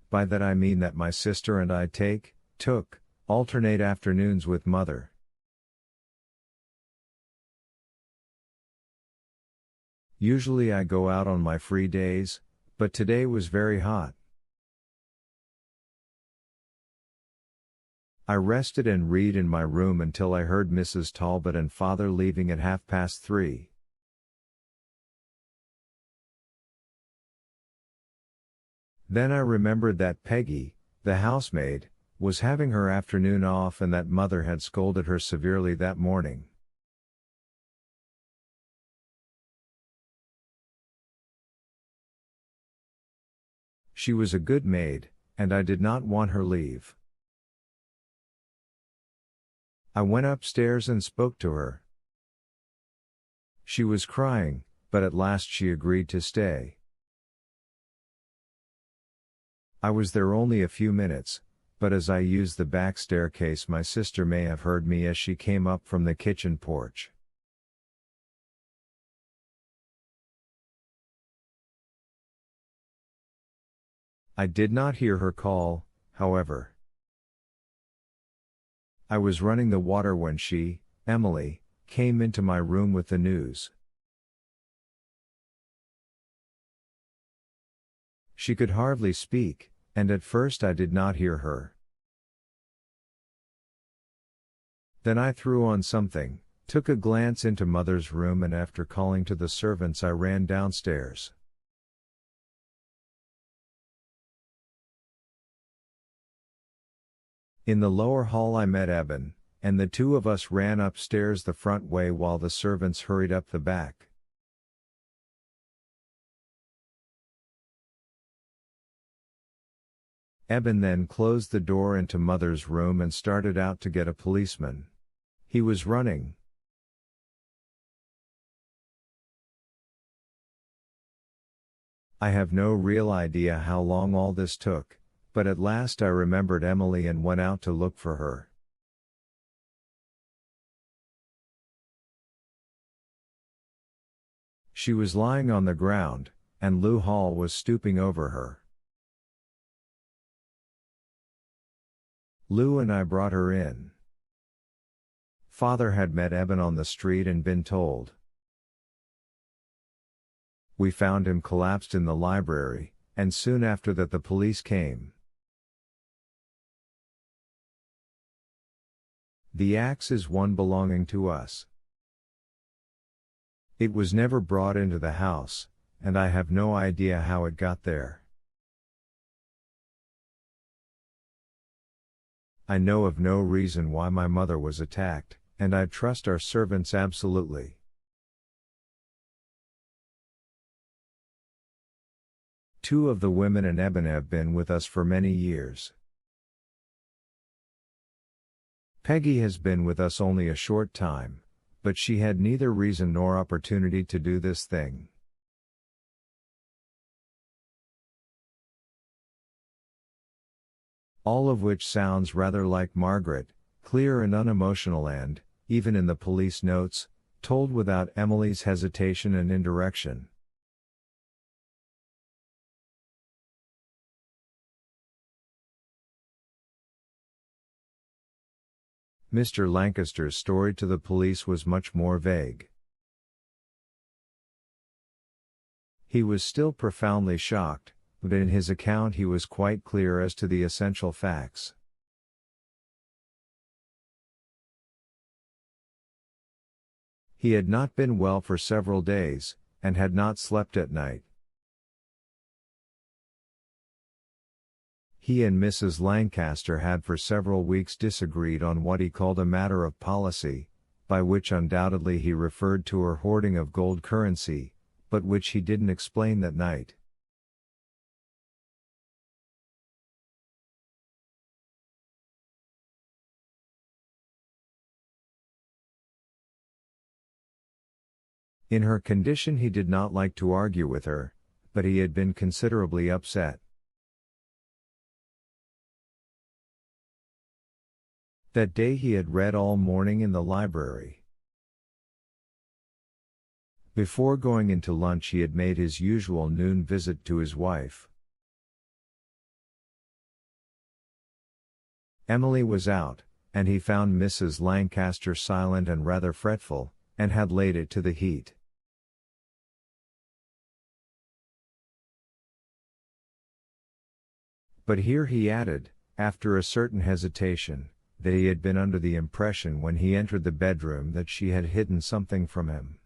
By that I mean that my sister and I took, alternate afternoons with mother. Usually I go out on my free days, but today was very hot. I rested and read in my room until I heard Mrs. Talbot and father leaving at 3:30. Then I remembered that Peggy, the housemaid, was having her afternoon off and that mother had scolded her severely that morning. She was a good maid, and I did not want her leave. I went upstairs and spoke to her. She was crying, but at last she agreed to stay. I was there only a few minutes, but as I used the back staircase my sister may have heard me as she came up from the kitchen porch. I did not hear her call, however. I was running the water when she, Emily, came into my room with the news. She could hardly speak, and at first I did not hear her. Then I threw on something, took a glance into mother's room and after calling to the servants I ran downstairs. In the lower hall I met Eben, and the two of us ran upstairs the front way while the servants hurried up the back. Eben then closed the door into mother's room and started out to get a policeman. He was running. I have no real idea how long all this took, but at last I remembered Emily and went out to look for her. She was lying on the ground, and Lou Hall was stooping over her. Lou and I brought her in. Father had met Eben on the street and been told. We found him collapsed in the library, and soon after that the police came. The axe is one belonging to us. It was never brought into the house, and I have no idea how it got there. I know of no reason why my mother was attacked, and I trust our servants absolutely. Two of the women and Eben have been with us for many years. Peggy has been with us only a short time, but she had neither reason nor opportunity to do this thing. All of which sounds rather like Margaret, clear and unemotional and, even in the police notes, told without Emily's hesitation and indirection. Mr. Lancaster's story to the police was much more vague. He was still profoundly shocked, but in his account he was quite clear as to the essential facts. He had not been well for several days, and had not slept at night. He and Mrs. Lancaster had for several weeks disagreed on what he called a matter of policy, by which undoubtedly he referred to her hoarding of gold currency, but which he didn't explain that night. In her condition he did not like to argue with her, but he had been considerably upset. That day he had read all morning in the library. Before going into lunch he had made his usual noon visit to his wife. Emily was out, and he found Mrs. Lancaster silent and rather fretful, and had laid it to the heat. But here he added, after a certain hesitation, that he had been under the impression when he entered the bedroom that she had hidden something from him.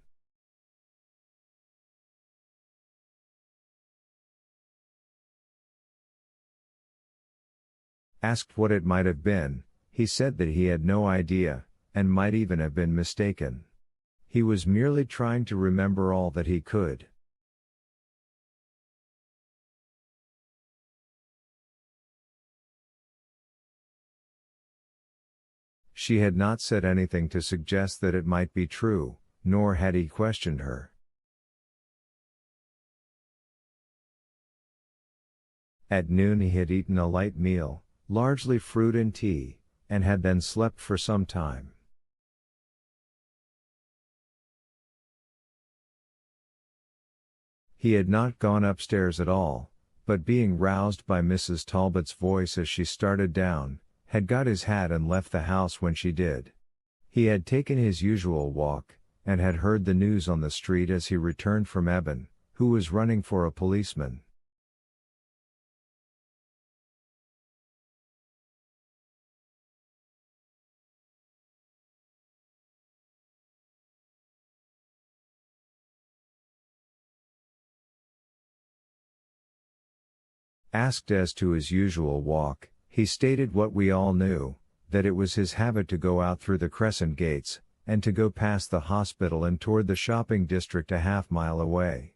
Asked what it might have been, he said that he had no idea, and might even have been mistaken. He was merely trying to remember all that he could. She had not said anything to suggest that it might be true, nor had he questioned her. At noon he had eaten a light meal, largely fruit and tea, and had then slept for some time. He had not gone upstairs at all, but being roused by Mrs. Talbot's voice as she started down, had got his hat and left the house when she did. He had taken his usual walk, and had heard the news on the street as he returned from Eben, who was running for a policeman. Asked as to his usual walk, he stated what we all knew, that it was his habit to go out through the Crescent Gates, and to go past the hospital and toward the shopping district a half-mile away.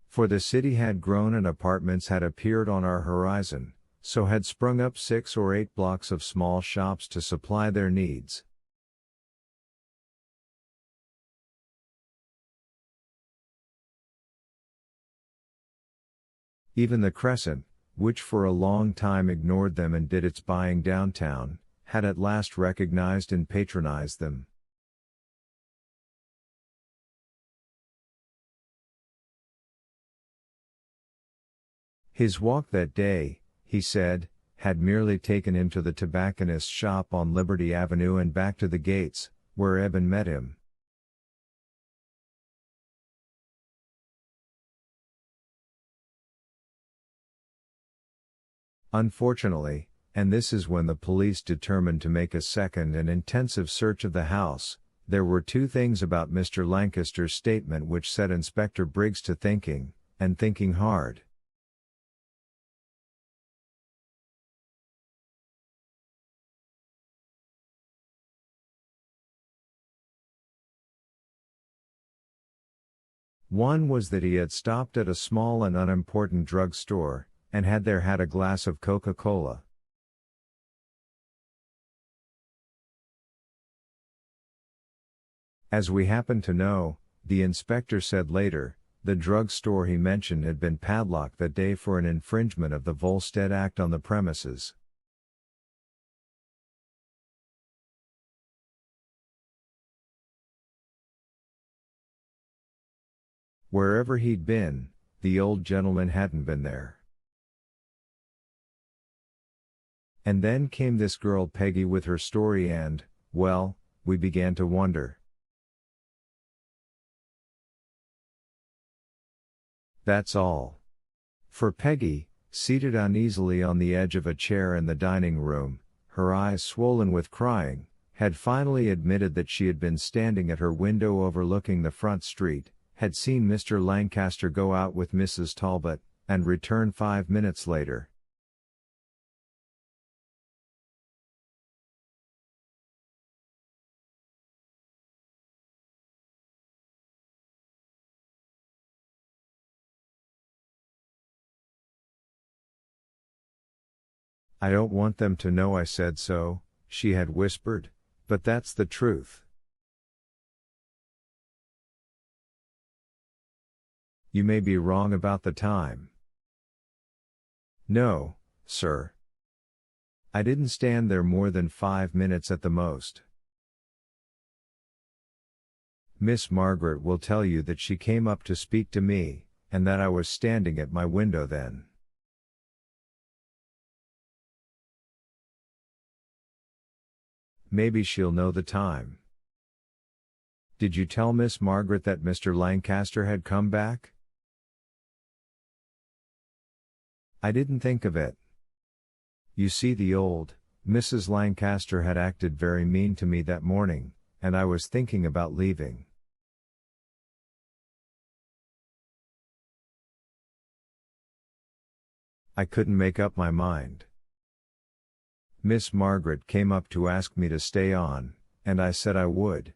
For the city had grown and apartments had appeared on our horizon, so had sprung up 6 or 8 blocks of small shops to supply their needs. Even the Crescent, which for a long time ignored them and did its buying downtown, had at last recognized and patronized them. His walk that day, he said, had merely taken him to the tobacconist's shop on Liberty Avenue and back to the gates, where Eben met him. Unfortunately, and this is when the police determined to make a second and intensive search of the house, there were 2 things about Mr. Lancaster's statement which set Inspector Briggs to thinking, and thinking hard. One was that he had stopped at a small and unimportant drug store, and had there had a glass of Coca-Cola. As we happen to know, the inspector said later, the drug store he mentioned had been padlocked that day for an infringement of the Volstead Act on the premises. Wherever he'd been, the old gentleman hadn't been there. And then came this girl Peggy with her story and, well, we began to wonder. That's all. For Peggy, seated uneasily on the edge of a chair in the dining room, her eyes swollen with crying, had finally admitted that she had been standing at her window overlooking the front street, had seen Mr. Lancaster go out with Mrs. Talbot, and return 5 minutes later. I don't want them to know I said so, she had whispered, but that's the truth. You may be wrong about the time. No, sir. I didn't stand there more than 5 minutes at the most. Miss Margaret will tell you that she came up to speak to me, and that I was standing at my window then. Maybe she'll know the time. Did you tell Miss Margaret that Mr. Lancaster had come back? I didn't think of it. You see, the old Mrs. Lancaster had acted very mean to me that morning, and I was thinking about leaving. I couldn't make up my mind. Miss Margaret came up to ask me to stay on, and I said I would.